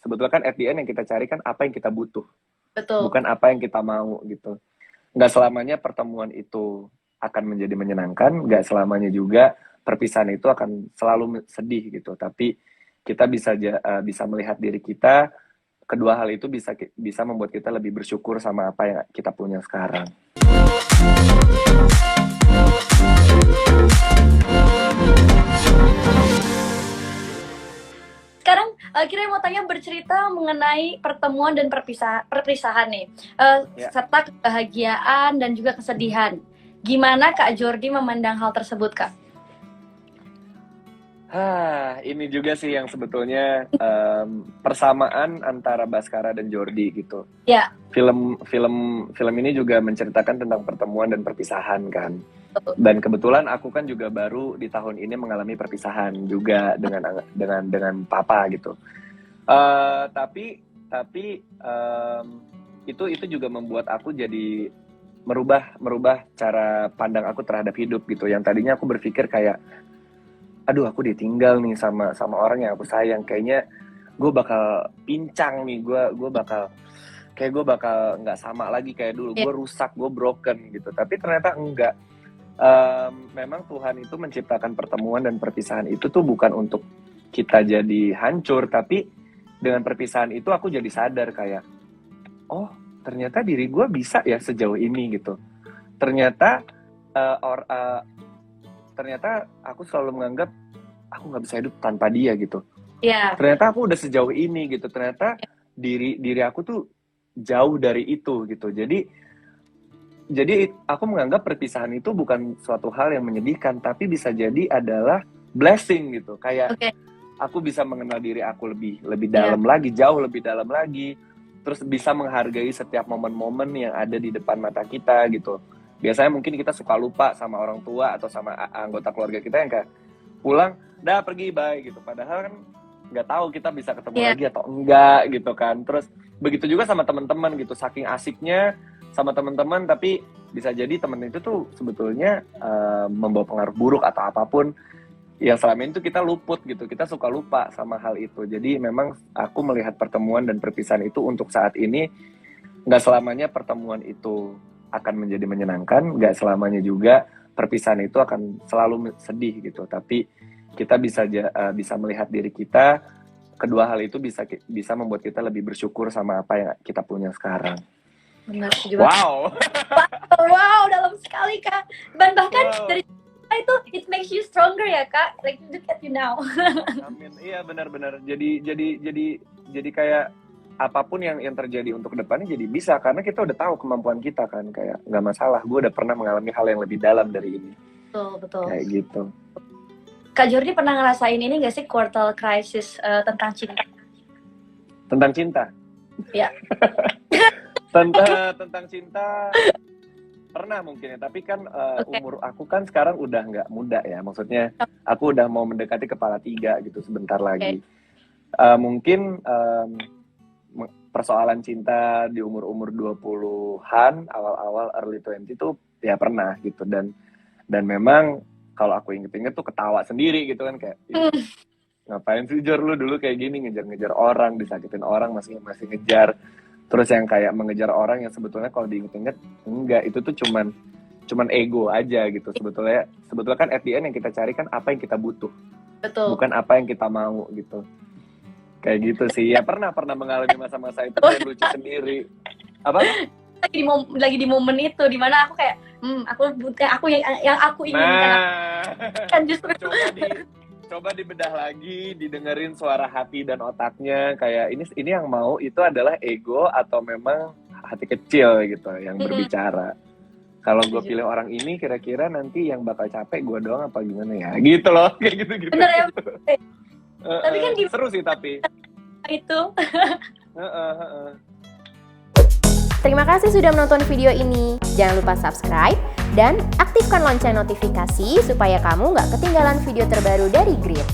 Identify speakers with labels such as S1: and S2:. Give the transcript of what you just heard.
S1: Sebetulnya kan at the end yang kita cari kan apa yang kita butuh,
S2: Betul.
S1: bukan apa yang kita mau gitu. Nggak selamanya pertemuan itu akan menjadi menyenangkan, nggak selamanya juga perpisahan itu akan selalu sedih gitu. Tapi kita bisa melihat diri kita, kedua hal itu bisa membuat kita lebih bersyukur sama apa yang kita punya sekarang.
S2: Sekarang kira mau tanya bercerita mengenai pertemuan dan perpisahan nih, serta kebahagiaan dan juga kesedihan. Gimana Kak Jordi memandang hal tersebut, Kak?
S1: Ini juga sih yang sebetulnya persamaan antara Baskara dan Jordi gitu.
S2: Ya.
S1: Film ini juga menceritakan tentang pertemuan dan perpisahan kan. Dan kebetulan aku kan juga baru di tahun ini mengalami perpisahan juga dengan papa gitu. Tapi itu juga membuat aku jadi merubah cara pandang aku terhadap hidup gitu. Yang tadinya aku berpikir kayak, aduh aku ditinggal nih sama orang yang aku sayang, kayaknya gue bakal pincang nih, gue bakal nggak sama lagi kayak dulu, gue rusak, gue broken gitu. Tapi ternyata enggak. Memang Tuhan itu menciptakan pertemuan dan perpisahan itu tuh bukan untuk kita jadi hancur, tapi dengan perpisahan itu aku jadi sadar kayak, oh ternyata diri gue bisa ya sejauh ini gitu. Ternyata aku selalu menganggap aku nggak bisa hidup tanpa dia gitu. Ternyata aku udah sejauh ini gitu. Ternyata diri aku tuh jauh dari itu gitu. Jadi aku menganggap perpisahan itu bukan suatu hal yang menyedihkan, tapi bisa jadi adalah blessing gitu. Kayak aku bisa mengenal diri aku lebih dalam lagi, jauh lebih dalam lagi. Terus bisa menghargai setiap momen-momen yang ada di depan mata kita gitu. Biasanya mungkin kita suka lupa sama orang tua atau sama anggota keluarga kita yang kayak pulang, dah pergi bye gitu. Padahal kan nggak tahu kita bisa ketemu lagi atau enggak gitu kan. Terus begitu juga sama teman-teman gitu, saking asiknya sama teman-teman, tapi bisa jadi teman itu tuh sebetulnya membawa pengaruh buruk atau apapun yang selama ini tuh kita luput gitu, kita suka lupa sama hal itu. Jadi memang aku melihat pertemuan dan perpisahan itu untuk saat ini, nggak selamanya pertemuan itu akan menjadi menyenangkan, nggak selamanya juga perpisahan itu akan selalu sedih gitu. Tapi kita bisa melihat diri kita, kedua hal itu bisa membuat kita lebih bersyukur sama apa yang kita punya sekarang.
S2: Benar,
S1: wow,
S2: dalam sekali Kak. Dan bahkan dari itu it makes you stronger ya Kak. Like look at you now.
S1: Amin. Iya benar-benar. Jadi kayak apapun yang terjadi untuk depannya jadi bisa, karena kita udah tahu kemampuan kita kan, kayak nggak masalah. Gue udah pernah mengalami hal yang lebih dalam dari ini.
S2: Betul.
S1: Kayak gitu.
S2: Kak Jordi pernah ngerasain ini nggak sih quarter crisis tentang cinta?
S1: Tentang cinta?
S2: Ya.
S1: Tentang cinta pernah mungkin ya, tapi kan umur aku kan sekarang udah nggak muda ya, maksudnya aku udah mau mendekati kepala 3 gitu sebentar lagi. Mungkin persoalan cinta di umur 20-an, awal-awal early 20 itu ya pernah gitu, dan memang kalau aku inget-inget tuh ketawa sendiri gitu kan, kayak ngapain sih Jor lu dulu kayak gini, ngejar-ngejar orang, disakitin orang masih ngejar. Terus yang kayak mengejar orang yang sebetulnya kalau diinget-inget enggak, itu tuh cuman ego aja gitu. Sebetulnya kan at the end yang kita cari kan apa yang kita butuh.
S2: Betul.
S1: Bukan apa yang kita mau gitu. Kayak gitu sih. Ya pernah mengalami masa-masa itu dan lucu sendiri. Apa?
S2: Lagi di momen itu dimana aku kayak aku yang aku inginkan. Kan justru
S1: coba dibedah lagi, didengerin suara hati dan otaknya, kayak ini yang mau itu adalah ego atau memang hati kecil gitu yang berbicara. Kalau gue pilih orang ini, kira-kira nanti yang bakal capek gue doang apa gimana ya? Gitu loh, kayak gitu.
S2: Bener ya. Tapi kan
S1: seru sih tapi.
S2: Itu.
S3: Terima kasih sudah menonton video ini. Jangan lupa subscribe dan aktifkan lonceng notifikasi supaya kamu nggak ketinggalan video terbaru dari Grit.